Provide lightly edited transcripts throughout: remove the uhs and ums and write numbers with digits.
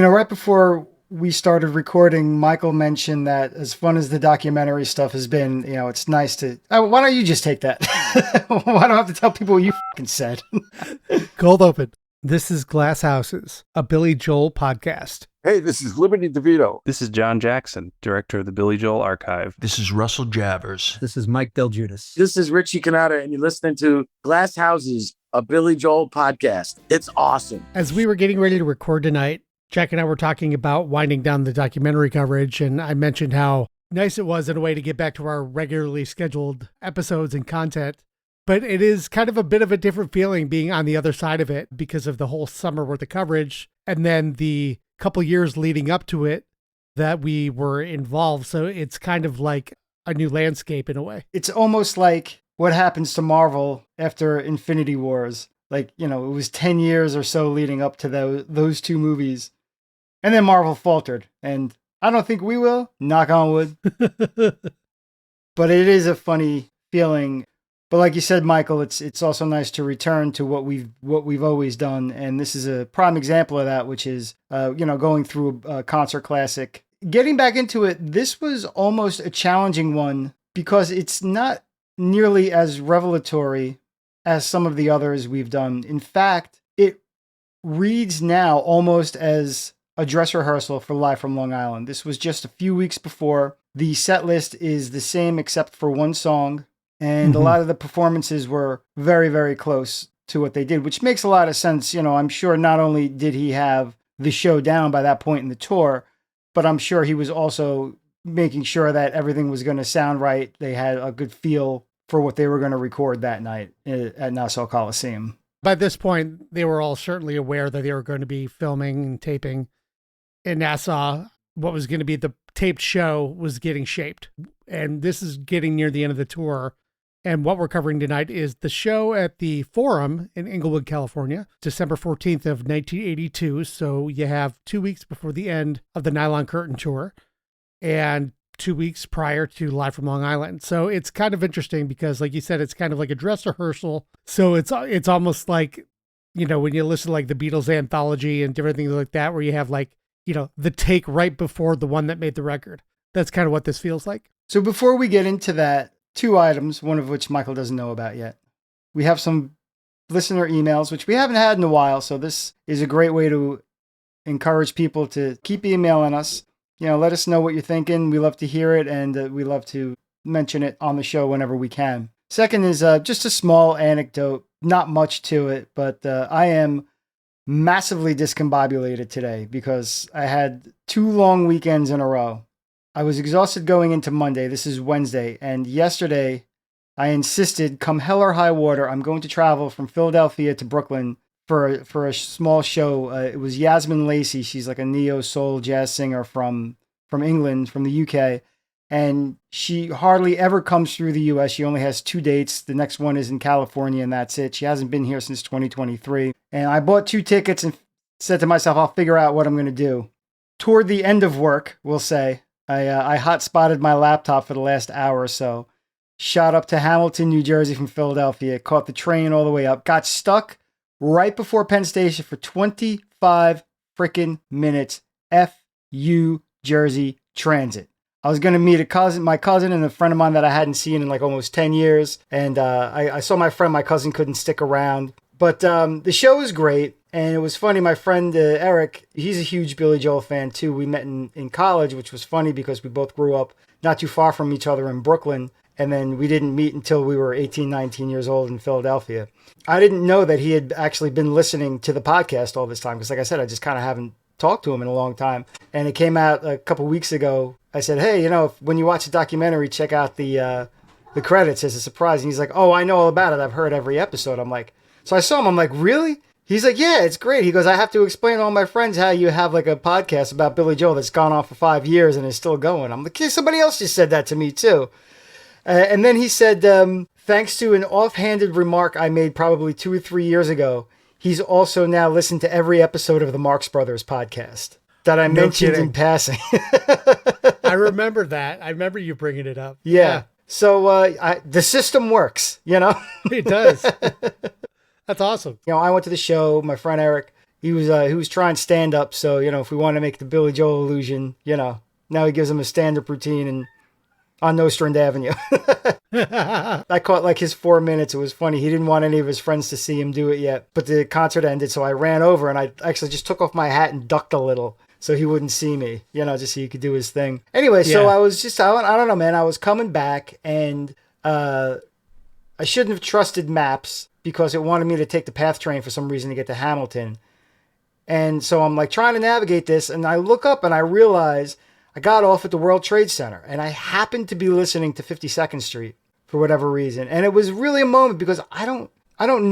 Right before we started recording, Michael mentioned that as fun as the documentary stuff has been, it's nice to... why don't you just take that? Why do I have to tell people what you fucking said? Cold open. This is Glass Houses, a Billy Joel podcast. Hey, this is Liberty DeVitto. This is John Jackson, director of the Billy Joel Archive. This is Russell Javors. This is Mike Del Judas. This is Richie Canada, and you're listening to Glass Houses, a Billy Joel podcast. It's awesome. As we were getting ready to record tonight, Jack and I were talking about winding down the documentary coverage, and I mentioned how nice it was in a way to get back to our regularly scheduled episodes and content. But it is kind of a bit of a different feeling being on the other side of it because of the whole summer worth of coverage and then the couple years leading up to it that we were involved. So it's kind of like a new landscape in a way. It's almost like what happens to Marvel after Infinity Wars. Like, it was 10 years or so leading up to those two movies. And then Marvel faltered. And I don't think we will, knock on wood. But it is a funny feeling. But like you said, Michael, it's also nice to return to what we've always done, and this is a prime example of that, which is going through a concert classic. Getting back into it, this was almost a challenging one because it's not nearly as revelatory as some of the others we've done. In fact, it reads now almost as a dress rehearsal for Live from Long Island. This was just a few weeks before. The set list is the same except for one song. And a lot of the performances were very, very close to what they did, which makes a lot of sense. I'm sure not only did he have the show down by that point in the tour, but I'm sure he was also making sure that everything was going to sound right. They had a good feel for what they were going to record that night at Nassau Coliseum. By this point, they were all certainly aware that they were going to be filming and taping in Nassau. What was going to be the taped show was getting shaped. And this is getting near the end of the tour. And what we're covering tonight is the show at the Forum in Inglewood, California, December 14th of 1982. So you have 2 weeks before the end of the Nylon Curtain Tour and 2 weeks prior to Live from Long Island. So it's kind of interesting because, like you said, it's kind of like a dress rehearsal. So it's almost like, when you listen to like the Beatles anthology and different things like that, where you have like, the take right before the one that made the record. That's kind of what this feels like. So before we get into that, 2 items, one of which Michael doesn't know about yet. We have some listener emails, which we haven't had in a while, so this is a great way to encourage people to keep emailing us. Let us know what you're thinking. We love to hear it, and we love to mention it on the show whenever we can. Second is just a small anecdote, not much to it, but I am massively discombobulated today because I had 2 long weekends in a row. I was exhausted going into Monday. This is Wednesday. And yesterday, I insisted, come hell or high water, I'm going to travel from Philadelphia to Brooklyn for a small show. It was Yasmin Lacey. She's like a neo-soul jazz singer from England, from the UK. And she hardly ever comes through the US. She only has 2 dates. The next one is in California, and that's it. She hasn't been here since 2023. And I bought 2 tickets and said to myself, I'll figure out what I'm going to do. Toward the end of work, we'll say, I hot-spotted my laptop for the last hour or so, shot up to Hamilton, New Jersey from Philadelphia, caught the train all the way up, got stuck right before Penn Station for 25 freaking minutes. F.U. Jersey Transit. I was going to meet my cousin and a friend of mine that I hadn't seen in like almost 10 years. And I saw my friend, my cousin couldn't stick around. But the show was great. And it was funny, my friend Eric, he's a huge Billy Joel fan too. We met in college, which was funny because we both grew up not too far from each other in Brooklyn. And then we didn't meet until we were 18, 19 years old in Philadelphia. I didn't know that he had actually been listening to the podcast all this time. Because like I said, I just kind of haven't talked to him in a long time. And it came out a couple weeks ago. I said, hey, when you watch the documentary, check out the credits as a surprise. And he's like, oh, I know all about it. I've heard every episode. I'm like, so I saw him. I'm like, really? He's like, yeah, it's great. He goes, I have to explain to all my friends how you have like a podcast about Billy Joel that's gone on for 5 years and is still going. I'm like, yeah, somebody else just said that to me too. And then he said, thanks to an offhanded remark I made probably 2 or 3 years ago, he's also now listened to every episode of the Marx Brothers podcast that I mentioned in passing. I remember that. I remember you bringing it up. Yeah. So the system works, It does. That's awesome. I went to the show. My friend Eric, he was trying stand up. So, if we want to make the Billy Joel illusion, now he gives him a stand up routine and on Nostrand Avenue. I caught like his 4 minutes. It was funny. He didn't want any of his friends to see him do it yet, but the concert ended. So I ran over and I actually just took off my hat and ducked a little so he wouldn't see me, just so he could do his thing. Anyway, so I was just, I don't know, man. I was coming back and I shouldn't have trusted maps because it wanted me to take the PATH train for some reason to get to Hamilton. And so I'm like trying to navigate this and I look up and I realize I got off at the World Trade Center and I happened to be listening to 52nd Street for whatever reason. And it was really a moment because I don't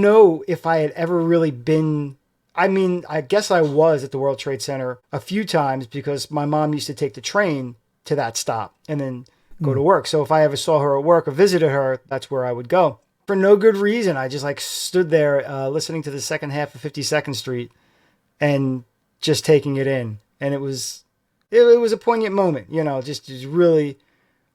know if I had ever really been, I guess I was at the World Trade Center a few times because my mom used to take the train to that stop and then go to work. So if I ever saw her at work or visited her, that's where I would go. For no good reason, I just like stood there listening to the second half of 52nd Street and just taking it in. And it was a poignant moment, just really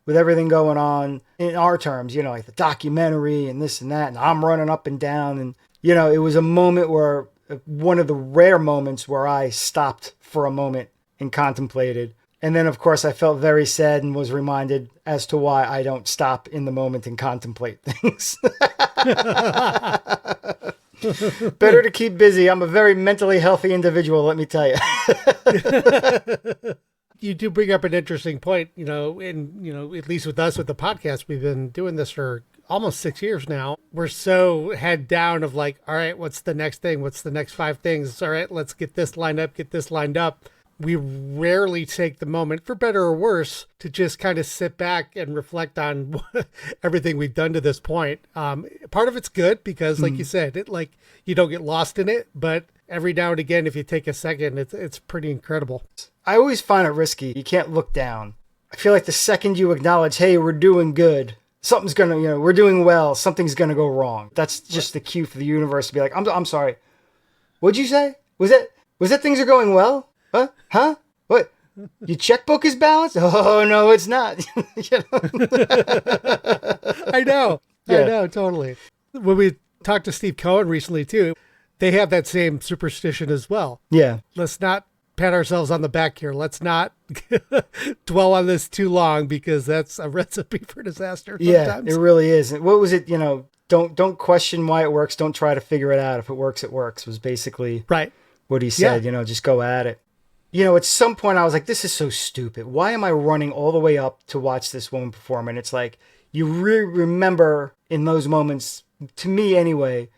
with everything going on in our terms, like the documentary and this and that. And I'm running up and down. And, it was a moment where one of the rare moments where I stopped for a moment and contemplated. And then, of course, I felt very sad and was reminded as to why I don't stop in the moment and contemplate things. Better to keep busy. I'm a very mentally healthy individual, let me tell you. You do bring up an interesting point, and, at least with us with the podcast, we've been doing this for almost 6 years now. We're so head down of like, all right, what's the next thing? What's the next 5 things? All right, let's get this lined up. We rarely take the moment, for better or worse, to just kind of sit back and reflect on everything we've done to this point. Part of it's good because, like you said, you don't get lost in it. But every now and again, if you take a second, it's pretty incredible. I always find it risky. You can't look down. I feel like the second you acknowledge, hey, we're doing good, something's going to, we're doing well, something's going to go wrong. That's just the cue for the universe to be like, I'm sorry. What'd you say? Was that things are going well? Huh? What? Your checkbook is balanced? Oh, no, it's not. I know, totally. When we talked to Steve Cohen recently, too, they have that same superstition as well. Yeah. Let's not pat ourselves on the back here. Let's not dwell on this too long because that's a recipe for disaster sometimes. Yeah, it really is. What was it, don't question why it works. Don't try to figure it out. If it works, was basically right. What he said, just go at it. At some point I was like, this is so stupid. Why am I running all the way up to watch this woman perform? And it's like, you really remember in those moments, to me anyway,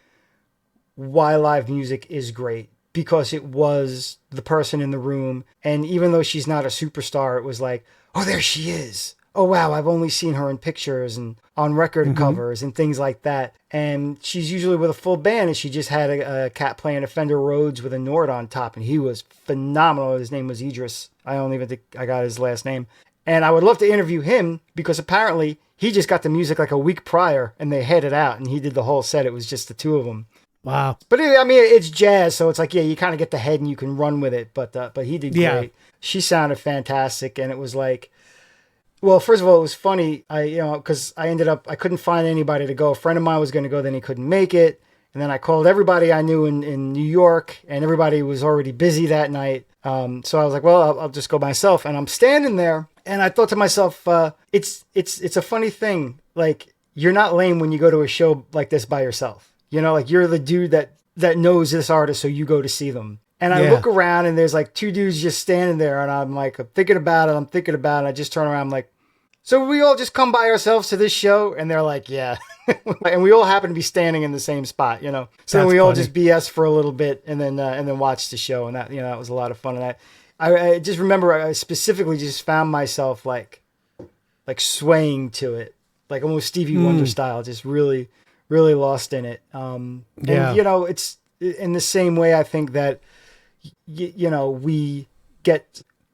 why live music is great. Because it was the person in the room. And even though she's not a superstar, it was like, oh, there she is. Oh, wow, I've only seen her in pictures and on record covers and things like that. And she's usually with a full band, and she just had a cat playing a Fender Rhodes with a Nord on top, and he was phenomenal. His name was Idris. I don't even think I got his last name. And I would love to interview him because apparently he just got the music like a week prior, and they had it out, and he did the whole set. It was just the two of them. Wow. But it's jazz, so it's like, you kind of get the head and you can run with it. But he did great. She sounded fantastic, and it was like, well, first of all, it was funny. Because I couldn't find anybody to go. A friend of mine was going to go, then he couldn't make it. And then I called everybody I knew in New York, and everybody was already busy that night. So I was like, well, I'll just go myself. And I'm standing there, and I thought to myself, it's a funny thing. Like, you're not lame when you go to a show like this by yourself. Like you're the dude that knows this artist, so you go to see them. And I look around and there's like 2 dudes just standing there, and I'm like, I'm thinking about it. I just turn around, I'm like, so we all just come by ourselves to this show? And they're like, yeah. And we all happen to be standing in the same spot, So That's we all funny. just BS for a little bit and then watch the show. And that, that was a lot of fun. And I just remember I specifically just found myself like swaying to it, like almost Stevie Wonder style, just really, really lost in it. And, it's in the same way I think that,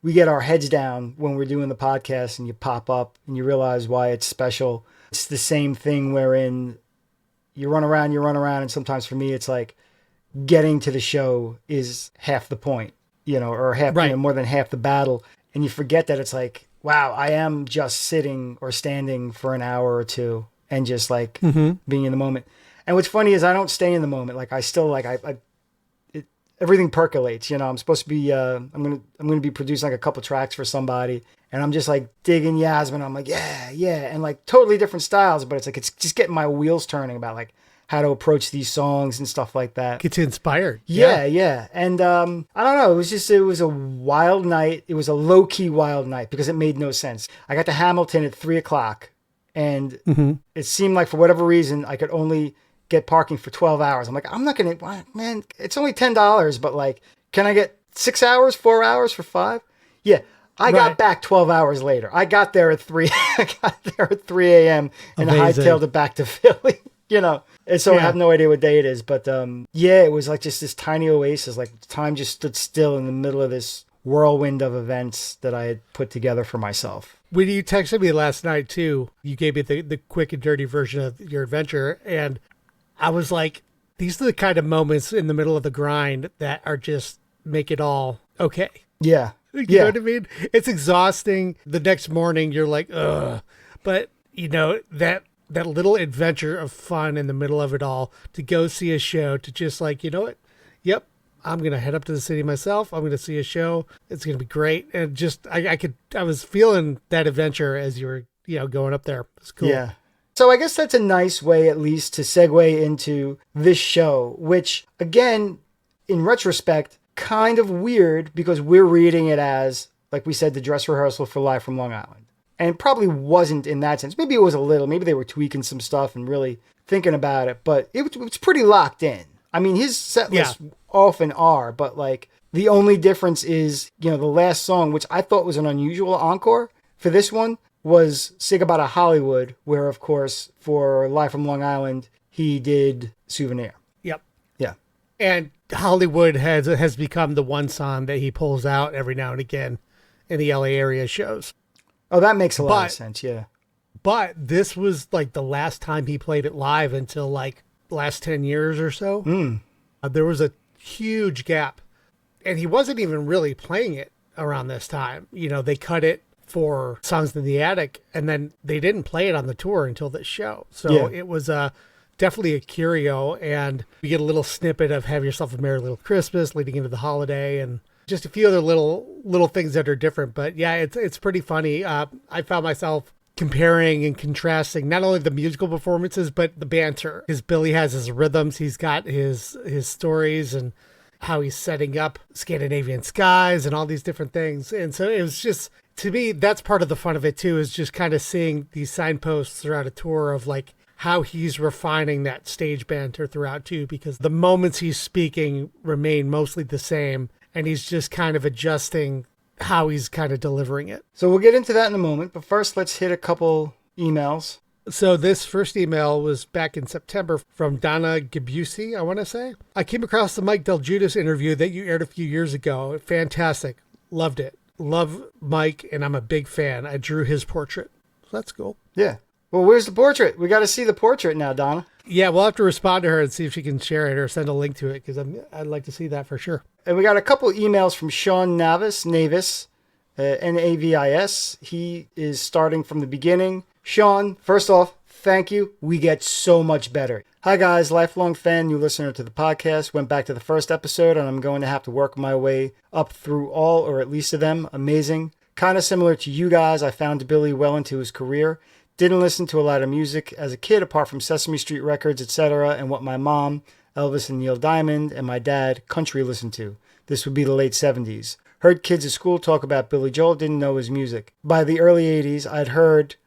we get our heads down when we're doing the podcast and you pop up and you realize why it's special. It's the same thing wherein you run around, and sometimes for me, it's like getting to the show is half the point, or half, more than half the battle. And you forget that it's like, wow, I am just sitting or standing for an hour or two and just like being in the moment. And what's funny is I don't stay in the moment. Like I still everything percolates. You know, I'm supposed to be, I'm gonna be producing like a couple tracks for somebody, and I'm just like digging Yasmin. I'm like, yeah, and like totally different styles, but it's like it's just getting my wheels turning about like how to approach these songs and stuff like that. Gets you inspired. Yeah. And I don't know. It was a wild night. It was a low key wild night because it made no sense. I got to Hamilton at 3:00, and it seemed like for whatever reason I could only get parking for 12 hours. I'm like, I'm not gonna, man. It's only $10, but like, can I get 6 hours, 4 hours for 5? Yeah. I got back 12 hours later. I got there at 3. I got there at 3 a.m. and hightailed it back to Philly. You know, and so I have no idea what day it is, but it was like just this tiny oasis. Like time just stood still in the middle of this whirlwind of events that I had put together for myself. When you texted me last night too, you gave me the quick and dirty version of your adventure, and I was like, these are the kind of moments in the middle of the grind that are just make it all okay. Yeah. You know what I mean? It's exhausting. The next morning you're like, ugh. But you know, that little adventure of fun in the middle of it all, to go see a show, to just like, you know what? Yep. I'm going to head up to the city myself. I'm going to see a show. It's going to be great. And just, I was feeling that adventure as you were, you know, going up there. It's cool. Yeah. So I guess that's a nice way, at least, to segue into this show, which again, in retrospect, kind of weird because we're reading it as, like we said, the dress rehearsal for Live from Long Island. And probably wasn't in that sense. Maybe it was a little. Maybe they were tweaking some stuff and really thinking about it. But it was pretty locked in. I mean, his set lists often are. But like the only difference is, you know, the last song, which I thought was an unusual encore for this one, was Say Goodbye to Hollywood, where, of course, for Live from Long Island, he did Souvenir. Yep. Yeah. And Hollywood has become the one song that he pulls out every now and again in the LA area shows. Oh, that makes a lot of sense, yeah. But this was like the last time he played it live until like the last 10 years or so. There was a huge gap. And he wasn't even really playing it around this time. You know, they cut it for Songs in the Attic, and then they didn't play it on the tour until this show. So it was definitely a curio, and we get a little snippet of Have Yourself a Merry Little Christmas leading into the holiday, and just a few other little things that are different. But yeah, it's pretty funny. I found myself comparing and contrasting not only the musical performances, but the banter. Because Billy has his rhythms, he's got his stories, and how he's setting up Scandinavian Skies and all these different things. And so it was just, to me, that's part of the fun of it too, is just kind of seeing these signposts throughout a tour of like how he's refining that stage banter throughout too, because the moments he's speaking remain mostly the same. And he's just kind of adjusting how he's kind of delivering it. So we'll get into that in a moment. But first, let's hit a couple emails. So this first email was back in September from Donna Gabusi, I want to say. I came across the Mike Del Giudice interview that you aired a few years ago. Fantastic. Loved it. Love Mike, and I'm a big fan. I drew his portrait. So that's cool. Yeah. Well, where's the portrait? We got to see the portrait now, Donna. Yeah, we'll have to respond to her and see if she can share it or send a link to it, because I'd like to see that for sure. And we got a couple emails from Sean Navis, Navis. He is starting from the beginning. Sean, first off, thank you. We get so much better. Hi guys, lifelong fan, new listener to the podcast. Went back to the first episode, and I'm going to have to work my way up through all or at least of them. Amazing. Kind of similar to you guys, I found Billy well into his career. Didn't listen to a lot of music as a kid apart from Sesame Street records, etc., and what my mom, Elvis and Neil Diamond, and my dad, country, listened to. This would be the late 70s. Heard kids at school talk about Billy Joel, didn't know his music. By the early 80s, I'd heard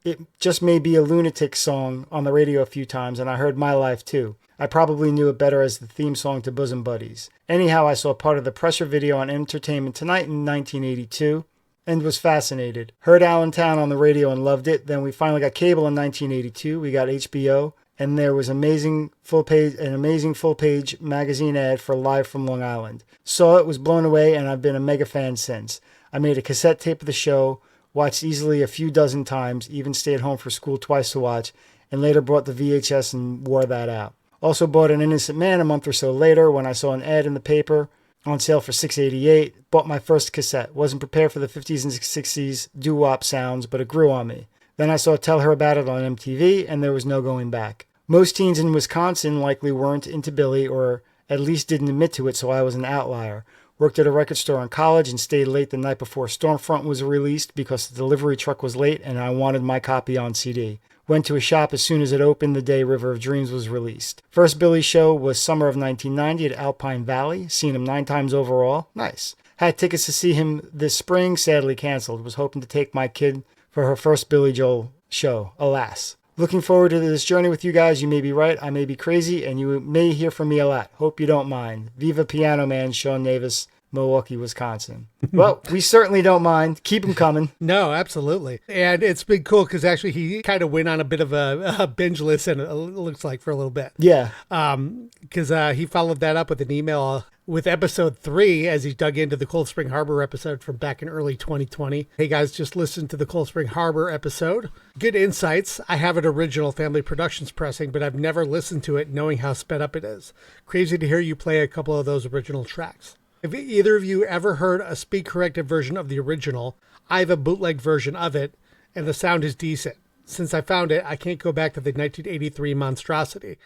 It Just May Be a Lunatic song on the radio a few times, and I heard My Life too. I probably knew it better as the theme song to Bosom Buddies. Anyhow, I saw part of the pressure video on Entertainment Tonight in 1982. And was fascinated. Heard Allentown on the radio and loved it. Then we finally got cable in 1982. We got HBO, and there was an amazing full page magazine ad for Live from Long Island. Saw it, was blown away, and I've been a mega fan since. I made a cassette tape of the show, watched easily a few dozen times, even stayed home for school twice to watch, and later bought the VHS and wore that out. Also bought An Innocent Man a month or so later when I saw an ad in the paper on sale for $6.88. Bought my first cassette. Wasn't prepared for the 50s and 60s doo-wop sounds, but it grew on me. Then I saw Tell Her About It on MTV, and there was no going back. Most teens in Wisconsin likely weren't into Billy or At least didn't admit to it, so I was an outlier. Worked at a record store in college and stayed late the night before Stormfront was released because the delivery truck was late and I wanted my copy on CD. Went to a shop as soon as it opened the day River of Dreams was released. First Billy show was summer of 1990 at Alpine Valley. Seen him 9 times overall. Nice. Had tickets to see him this spring, sadly canceled. Was hoping to take my kid for her first Billy Joel show. Alas. Looking forward to this journey with you guys. You may be right, I may be crazy, and you may hear from me a lot. Hope you don't mind. Viva Piano Man, Sean Navis, Milwaukee, Wisconsin. Well, we certainly don't mind. Keep them coming. No, absolutely. And it's been cool because actually he kind of went on a bit of a binge listen, it looks like, for a little bit. Yeah. Because he followed that up with an email with episode 3 as he dug into the Cold Spring Harbor episode from back in early 2020. Hey guys, just listened to the Cold Spring Harbor episode. Good insights. I have an original Family Productions pressing, but I've never listened to it knowing how sped up it is. Crazy to hear you play a couple of those original tracks. Have either of you ever heard a speed corrected version of the original? I have a bootleg version of it, and the sound is decent. Since I found it, I can't go back to the 1983 monstrosity.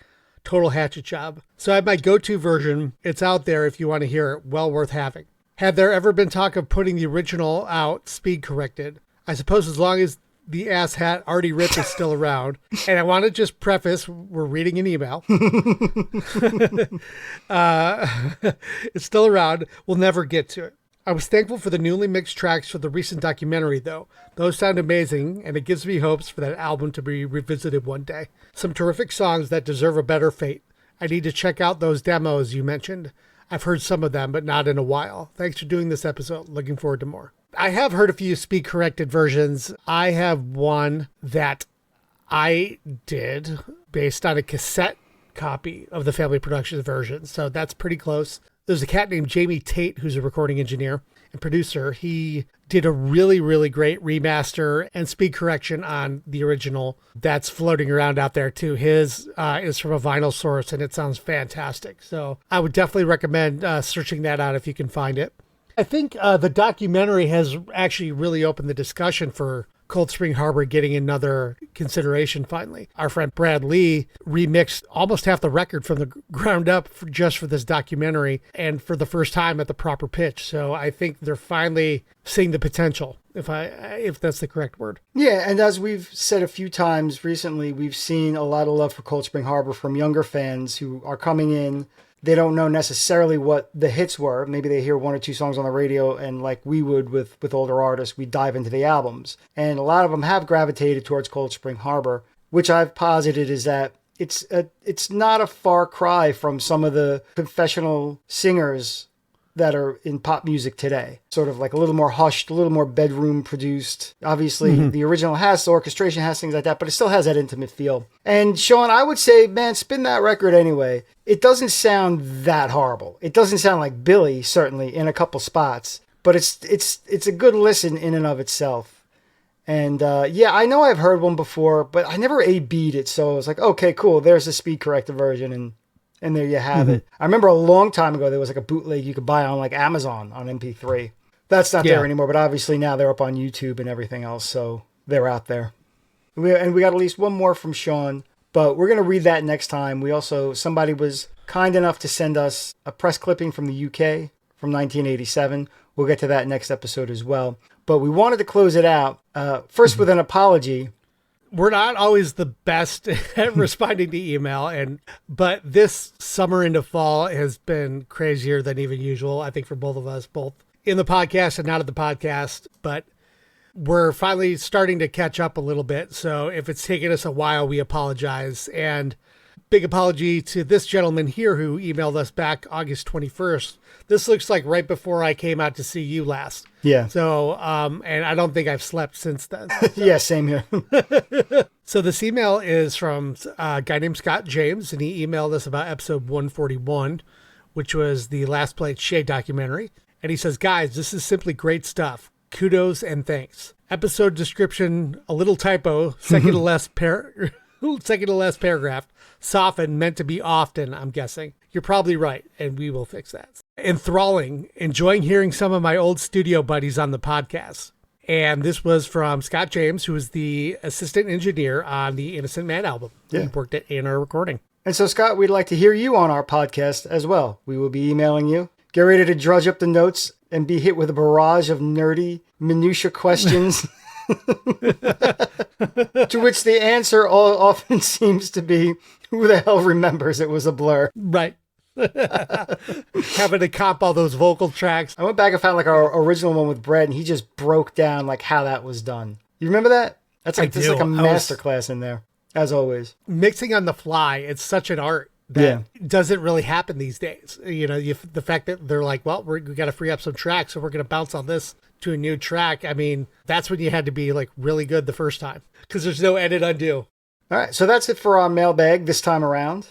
Total hatchet job. So I have my go-to version. It's out there if you want to hear it. Well worth having. Have there ever been talk of putting the original out speed corrected? I suppose as long as the ass hat Artie Rip is still around. And I want to just preface, we're reading an email. It's still around. We'll never get to it. I was thankful for the newly mixed tracks for the recent documentary, though. Those sound amazing, and it gives me hopes for that album to be revisited one day. Some terrific songs that deserve a better fate. I need to check out those demos you mentioned. I've heard some of them, but not in a while. Thanks for doing this episode. Looking forward to more. I have heard a few speed-corrected versions. I have one that I did based on a cassette copy of the Family Productions version, so that's pretty close. There's a cat named Jamie Tate who's a recording engineer and producer. He did a really, really great remaster and speed correction on the original that's floating around out there too. His is from a vinyl source and it sounds fantastic. So I would definitely recommend searching that out if you can find it. I think the documentary has actually really opened the discussion for Cold Spring Harbor getting another consideration finally. Our friend Brad Lee remixed almost half the record from the ground up just for this documentary and for the first time at the proper pitch. So I think they're finally seeing the potential, if that's the correct word. Yeah, and as we've said a few times recently, we've seen a lot of love for Cold Spring Harbor from younger fans who are coming in. They don't know necessarily what the hits were. Maybe they hear 1 or 2 songs on the radio, and like we would with older artists, we dive into the albums. And a lot of them have gravitated towards Cold Spring Harbor, which I've posited is that it's not a far cry from some of the confessional singers that are in pop music today. Sort of like a little more hushed, a little more bedroom produced. Obviously, the original has the orchestration, has things like that, but it still has that intimate feel. And Sean, I would say, man, spin that record anyway. It doesn't sound that horrible. It doesn't sound like Billy, certainly, in a couple spots, but it's a good listen in and of itself. And yeah, I know I've heard one before, but I never A-B'd it, so I was like, okay, cool, there's the speed corrected version, and there you have it. I remember a long time ago, there was like a bootleg you could buy on like Amazon on MP3. That's not there anymore, but obviously now they're up on YouTube and everything else, so they're out there. And we got at least one more from Sean, but we're going to read that next time. Somebody was kind enough to send us a press clipping from the UK from 1987. We'll get to that next episode as well. But we wanted to close it out, first with an apology. We're not always the best at responding to email, but this summer into fall has been crazier than even usual, I think, for both of us, both in the podcast and not at the podcast. But we're finally starting to catch up a little bit. So if it's taken us a while, we apologize. And big apology to this gentleman here who emailed us back August 21st. This looks like right before I came out to see you last. Yeah. So, and I don't think I've slept since then. So. Yeah, same here. So this email is from a guy named Scott James, and he emailed us about episode 141, which was the Last Played Shea documentary. And he says, guys, this is simply great stuff. Kudos and thanks. Episode description, a little typo, second to last paragraph. Soften, meant to be often, I'm guessing. You're probably right, and we will fix that. Enthralling, enjoying hearing some of my old studio buddies on the podcast. And this was from Scott James, who was the assistant engineer on the Innocent Man album. Yeah. He worked at A&R Recording. And so, Scott, we'd like to hear you on our podcast as well. We will be emailing you. Get ready to drudge up the notes and be hit with a barrage of nerdy, minutia questions. To which the answer often seems to be, who the hell remembers it was a blur? Right. Having to comp all those vocal tracks. I went back and found like our original one with Brett, and he just broke down like how that was done. You remember that? That's like I do. like a masterclass in there, as always. Mixing on the fly, it's such an art that doesn't really happen these days. You know, the fact that they're like, well, we got to free up some tracks, so we're going to bounce on this to a new track. I mean, that's when you had to be like really good the first time because there's no edit undo. All right, so that's it for our mailbag this time around.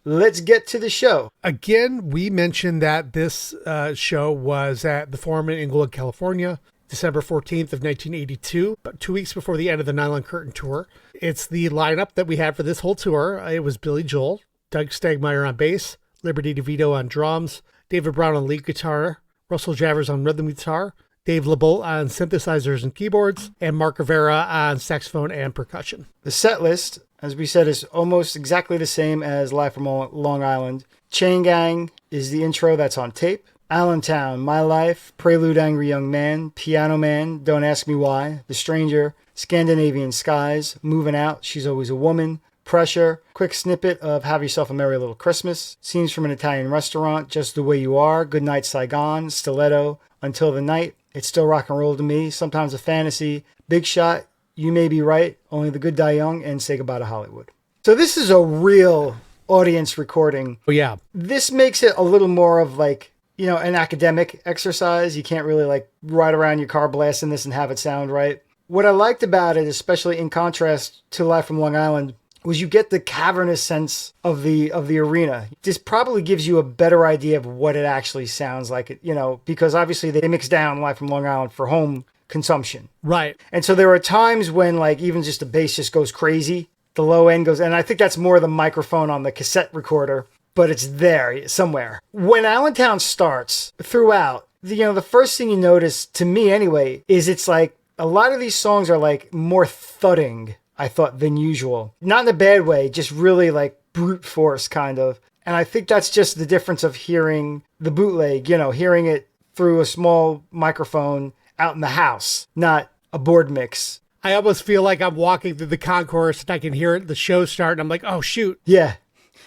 Let's get to the show. Again, we mentioned that this show was at the Forum in Inglewood, California, December 14th of 1982, about 2 weeks before the end of the Nylon Curtain Tour. It's the lineup that we had for this whole tour. It was Billy Joel, Doug Stegmeyer on bass, Liberty DeVitto on drums, David Brown on lead guitar, Russell Javors on rhythm guitar, Dave Lebolt on synthesizers and keyboards, and Mark Rivera on saxophone and percussion. The set list, as we said, is almost exactly the same as Live from Long Island. Chain Gang is the intro that's on tape. Allentown, My Life, Prelude, Angry Young Man, Piano Man, Don't Ask Me Why, The Stranger, Scandinavian Skies, Moving Out, She's Always a Woman, Pressure, quick snippet of Have Yourself a Merry Little Christmas, Scenes from an Italian Restaurant, Just the Way You Are, Good Night Saigon, Stiletto, Until the Night, It's Still Rock and Roll to Me, Sometimes a Fantasy, Big Shot, You May Be Right, Only the Good Die Young, and Say Goodbye to Hollywood. So this is a real audience recording. Oh, yeah. This makes it a little more of like, you know, an academic exercise. You can't really like ride around your car blasting this and have it sound right. What I liked about it, especially in contrast to Live from Long Island, was you get the cavernous sense of the arena. This probably gives you a better idea of what it actually sounds like, you know, because obviously they mix down Live from Long Island for home consumption. Right. And so there are times when like even just the bass just goes crazy. The low end goes, and I think that's more the microphone on the cassette recorder, but it's there somewhere. When Allentown starts throughout, the first thing you notice, to me anyway, is it's like a lot of these songs are like more thudding, I thought, than usual. Not in a bad way, just really like brute force kind of. And I think that's just the difference of hearing the bootleg, hearing it through a small microphone out in the house, not a board mix. I almost feel like I'm walking through the concourse and I can hear the show start and I'm like, oh shoot. Yeah.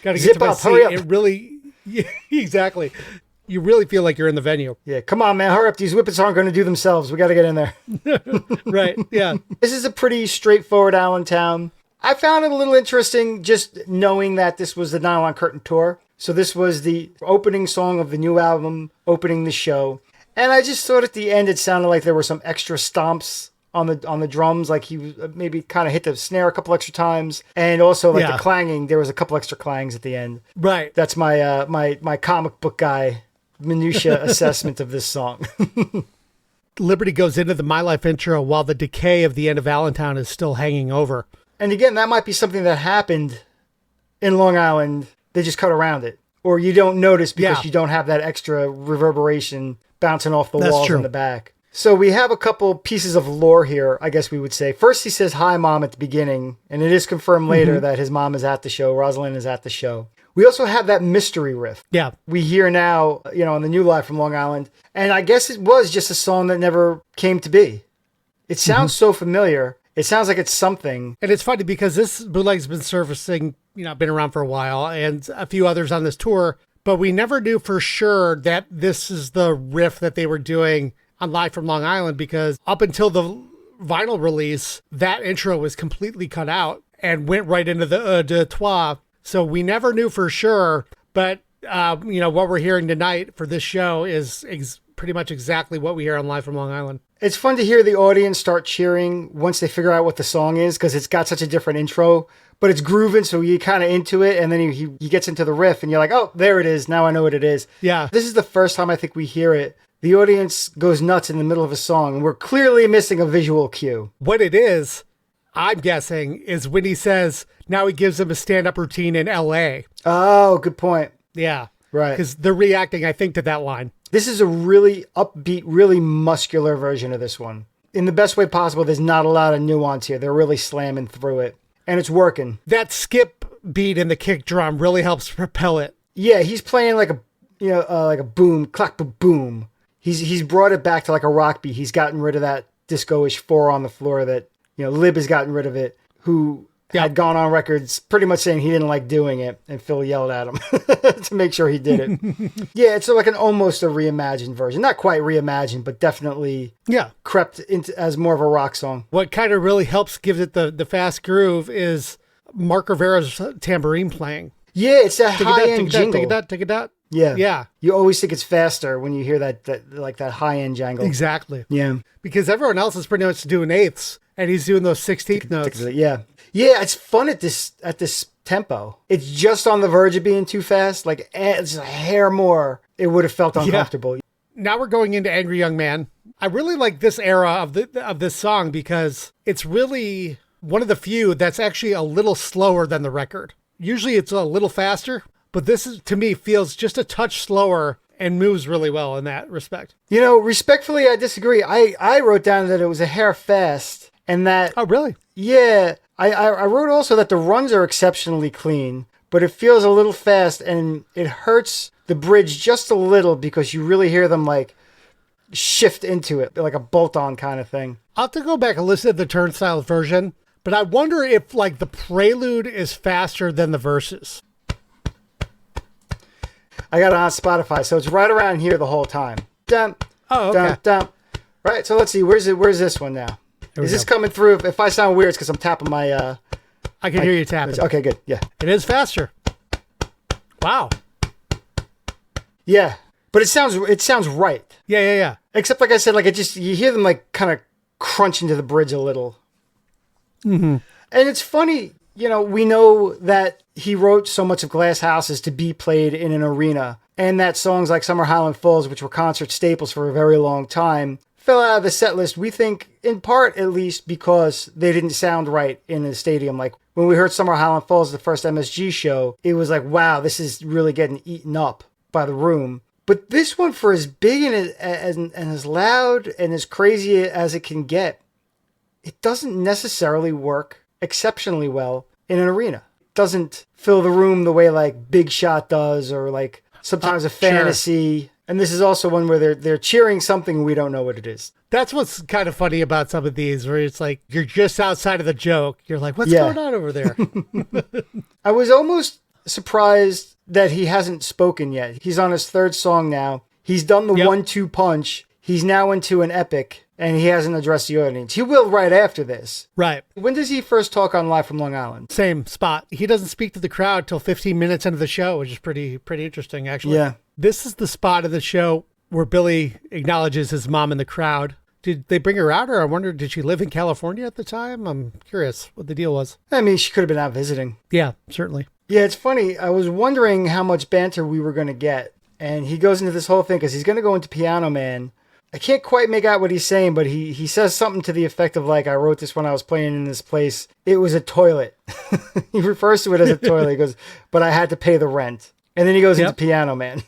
Gotta get Zip to my up, seat. hurry up. It really, yeah, exactly. You really feel like you're in the venue. Yeah, come on, man, hurry up. These whippets aren't going to do themselves. We got to get in there. Right, yeah. This is a pretty straightforward Allentown. I found it a little interesting just knowing that this was the Nylon Curtain Tour. So this was the opening song of the new album, opening the show. And I just thought at the end it sounded like there were some extra stomps on the drums, like he was maybe kind of hit the snare a couple extra times, and also like the clanging. There was a couple extra clangs at the end. Right. That's my my comic book guy minutia assessment of this song. Liberty goes into the My Life intro while the decay of the end of Allentown is still hanging over. And again, that might be something that happened in Long Island. They just cut around it, or you don't notice because you don't have that extra reverberation bouncing off the walls in the back. So we have a couple pieces of lore here, I guess we would say. First, he says, "Hi, Mom," at the beginning. And it is confirmed later that his mom is at the show. Rosalind is at the show. We also have that mystery riff. Yeah. We hear now, on the new Live from Long Island. And I guess it was just a song that never came to be. It sounds so familiar. It sounds like it's something. And it's funny because this bootleg's been surfacing, been around for a while, and a few others on this tour. But we never knew for sure that this is the riff that they were doing on Live from Long Island, because up until the vinyl release, that intro was completely cut out and went right into the de trois. So we never knew for sure, but what we're hearing tonight for this show is pretty much exactly what we hear on Live from Long Island. It's fun to hear the audience start cheering once they figure out what the song is, because it's got such a different intro, but it's grooving, so you're kind of into it, and then he gets into the riff, and you're like, oh, there it is. Now I know what it is. Yeah. This is the first time I think we hear it. The audience goes nuts in the middle of a song, and we're clearly missing a visual cue. What it is, I'm guessing, is when he says, now he gives them a stand-up routine in L.A. Oh, good point. Yeah. Right. Because they're reacting, I think, to that line. This is a really upbeat, really muscular version of this one. In the best way possible, there's not a lot of nuance here. They're really slamming through it, and it's working. That skip beat in the kick drum really helps propel it. Yeah, he's playing like a boom, clack, boom. He's brought it back to like a rock beat. He's gotten rid of that disco-ish 4 on the floor that, Lib has gotten rid of it, who had gone on records pretty much saying he didn't like doing it, and Phil yelled at him to make sure he did it. Yeah, it's like almost a reimagined version. Not quite reimagined, but definitely crept into as more of a rock song. What kind of really helps give it the fast groove is Mark Rivera's tambourine playing. Yeah, it's that high-end jingle. Take it out. Yeah. Yeah. You always think it's faster when you hear that high-end jangle. Exactly. Yeah. Because everyone else is pretty much doing eighths, and he's doing those 16th notes. Yeah. Yeah, it's fun at this tempo. It's just on the verge of being too fast. Like, it's a hair more, it would have felt uncomfortable. Yeah. Now we're going into Angry Young Man. I really like this era of this song because it's really one of the few that's actually a little slower than the record. Usually it's a little faster, but this to me feels just a touch slower and moves really well in that respect. Respectfully, I disagree. I wrote down that it was a hair fast and that... Oh, really? Yeah. I wrote also that the runs are exceptionally clean, but it feels a little fast and it hurts the bridge just a little because you really hear them like shift into it, like a bolt-on kind of thing. I'll have to go back and listen to the Turnstile version, but I wonder if like the prelude is faster than the verses. I got it on Spotify, so it's right around here the whole time. Dum, okay. Dum, dum. Right, so let's see. Where's this one now? Is this coming through? If I sound weird, it's because I'm tapping my... I can hear you tapping. Okay, good. Yeah. It is faster. Wow. Yeah, but it sounds right. Yeah. Except, like I said, like you hear them like kind of crunch into the bridge a little. Mm-hmm. And it's funny, we know that he wrote so much of Glass Houses to be played in an arena, and that songs like Summer Highland Falls, which were concert staples for a very long time, fell out of the set list, we think, in part at least, because they didn't sound right in the stadium. Like, when we heard Summer Highland Falls, the first MSG show, it was like, wow, this is really getting eaten up by the room. But this one, for as big and as loud and as crazy as it can get, it doesn't necessarily work exceptionally well in an arena. It doesn't fill the room the way like Big Shot does, or like sometimes a Fantasy. Sure. And this is also one where they're cheering something we don't know what it is. That's what's kind of funny about some of these, where it's like you're just outside of the joke. You're like, what's going on over there? I was almost surprised that he hasn't spoken yet. He's on his 3rd song now. He's done the 1-2 punch. He's now into an epic, and he hasn't addressed the audience. He will right after this. Right. When does he first talk on Live from Long Island? Same spot. He doesn't speak to the crowd till 15 minutes into the show, which is pretty interesting, actually. Yeah. This is the spot of the show where Billy acknowledges his mom in the crowd. Did they bring her out, or I wonder, did she live in California at the time? I'm curious what the deal was. I mean, she could have been out visiting. Yeah, certainly. Yeah, it's funny. I was wondering how much banter we were going to get. And he goes into this whole thing because he's going to go into Piano Man. I can't quite make out what he's saying, but he says something to the effect of like, I wrote this when I was playing in this place. It was a toilet. He refers to it as a toilet. He goes, but I had to pay the rent. And then he goes into Piano Man.